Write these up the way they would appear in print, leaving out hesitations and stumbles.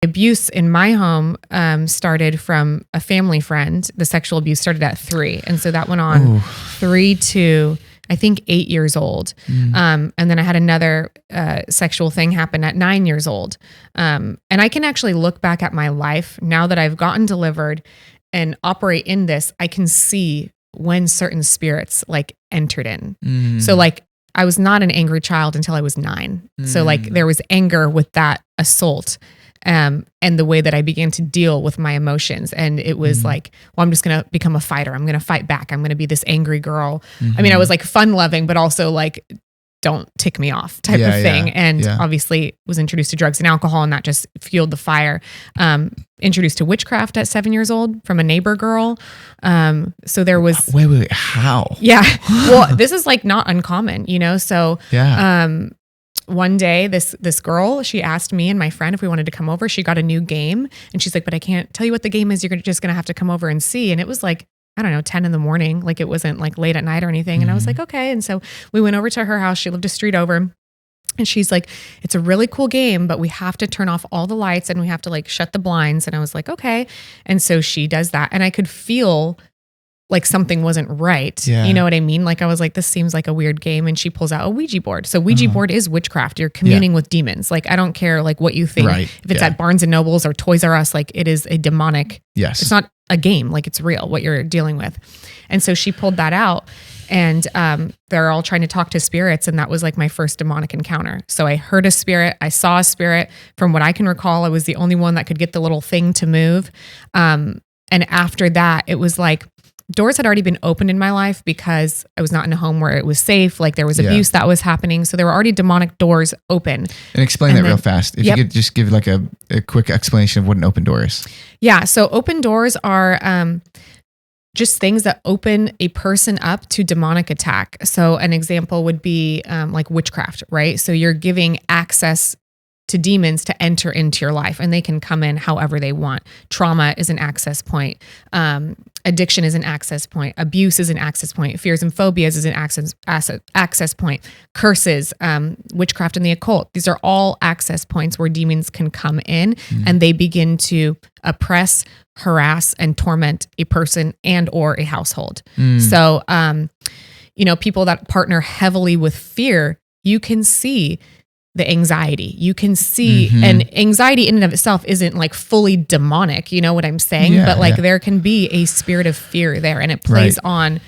Abuse in my home started from a family friend. The sexual abuse started at 3. And so that went on 3 to, I think, 8 years old. And then I had another sexual thing happen at 9 years old. And I can actually look back at my life now that I've gotten delivered and operate in this. I can see when certain spirits like entered in. So like I was not an angry child until I was 9. So like there was anger with that assault. And the way that I began to deal with my emotions. And it was like, well, I'm just going to become a fighter. I'm going to fight back. I'm going to be this angry girl. I mean, I was like fun loving, but also like, don't tick me off type of thing. And obviously was introduced to drugs and alcohol, and that just fueled the fire. Introduced to witchcraft at 7 years old from a neighbor girl. So there was... Wait, how? Yeah. Well, this is like not uncommon, you know? So, one day this girl, she asked me and my friend if we wanted to come over. She got a new game and she's like, but I can't tell you what the game is. You're just going to have to come over and see. And it was like, I don't know, 10 in the morning. Like it wasn't like late at night or anything. And I was like, okay. And so we went over to her house. She lived a street over. And she's like, it's a really cool game, but we have to turn off all the lights and we have to like shut the blinds. And I was like, okay. And so she does that. And I could feel like something wasn't right. Yeah. You know what I mean? Like I was like, this seems like a weird game. And she pulls out a Ouija board. So Ouija board is witchcraft. You're communing with demons. Like I don't care like what you think. Right. If it's at Barnes and Nobles or Toys R Us, like it is a demonic. Yes. It's not a game. Like it's real what you're dealing with. And so she pulled that out and they're all trying to talk to spirits. And that was like my first demonic encounter. So I heard a spirit. I saw a spirit. From what I can recall, I was the only one that could get the little thing to move. And after that, it was like, doors had already been opened in my life because I was not in a home where it was safe. Like there was abuse that was happening. So there were already demonic doors open. And explain that real fast. If you could just give like a quick explanation of what an open door is. Yeah. So open doors are just things that open a person up to demonic attack. So an example would be like witchcraft, right? So you're giving access to demons to enter into your life, and they can come in however they want. Trauma is an access point. Addiction is an access point. Abuse is an access point. Fears and phobias is an access point. Curses, witchcraft and the occult. These are all access points where demons can come in and they begin to oppress, harass, and torment a person and or a household. So, you know, people that partner heavily with fear, you can see the anxiety. You can see, and anxiety in and of itself isn't like fully demonic, you know what I'm saying? But like there can be a spirit of fear there, and it plays on,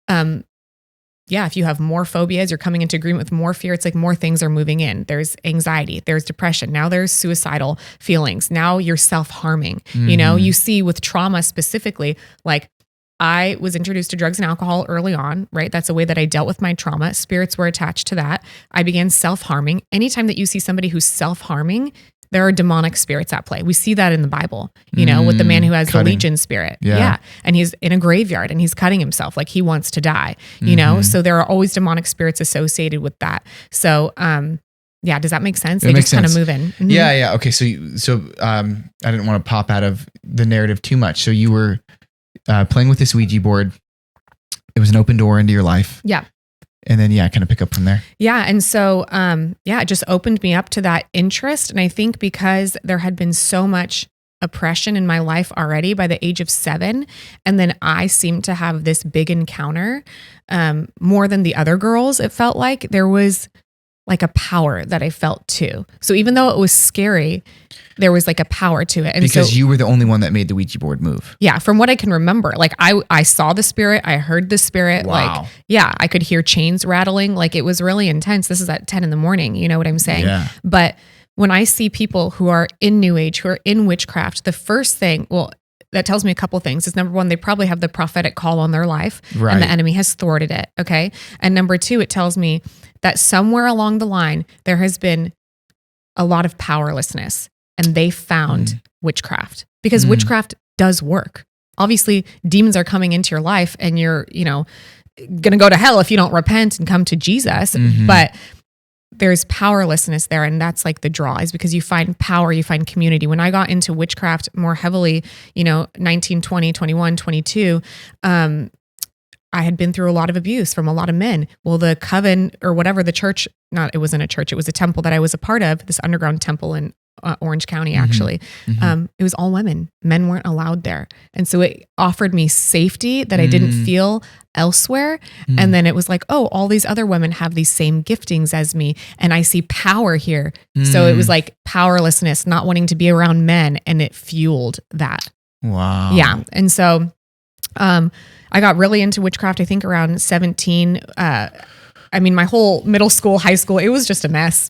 if you have more phobias, you're coming into agreement with more fear. It's like more things are moving in. There's anxiety, there's depression. Now there's suicidal feelings. Now you're self-harming. You know, you see with trauma specifically, like I was introduced to drugs and alcohol early on, right? That's a way that I dealt with my trauma. Spirits were attached to that. I began self-harming. Anytime that you see somebody who's self-harming, there are demonic spirits at play. We see that in the Bible, you know, with the man who has the legion spirit. Yeah. And he's in a graveyard and he's cutting himself like he wants to die, you know? So there are always demonic spirits associated with that. So, does that make sense? They just kind of move in. Yeah. Okay. So I didn't want to pop out of the narrative too much. So you were playing with this Ouija board. It was an open door into your life. Yeah. And then, kind of pick up from there. Yeah. And so, it just opened me up to that interest. And I think because there had been so much oppression in my life already by the age of 7, and then I seemed to have this big encounter, more than the other girls, it felt like there was like a power that I felt too. So even though it was scary, there was like a power to it. And because you were the only one that made the Ouija board move. Yeah. From what I can remember, like I saw the spirit, I heard the spirit. Wow. Like, I could hear chains rattling. Like it was really intense. This is at 10 in the morning. You know what I'm saying? Yeah. But when I see people who are in New Age, who are in witchcraft, the first thing, that tells me a couple things is number one, they probably have the prophetic call on their life and the enemy has thwarted it. Okay. And number two, it tells me that somewhere along the line, there has been a lot of powerlessness and they found witchcraft because witchcraft does work. Obviously demons are coming into your life and you're, going to go to hell if you don't repent and come to Jesus. But there's powerlessness there. And that's like the draw is because you find power, you find community. When I got into witchcraft more heavily, 19, 20, 21, 22, I had been through a lot of abuse from a lot of men. Well, the coven or whatever, the church, it wasn't a church, it was a temple that I was a part of, this underground temple in Orange County, actually. It was all women. Men weren't allowed there. And so it offered me safety that I didn't feel elsewhere. And then it was like, oh, all these other women have these same giftings as me. And I see power here. So it was like powerlessness, not wanting to be around men. And it fueled that. Wow. Yeah. And so I got really into witchcraft, I think around 17. My whole middle school, high school, it was just a mess.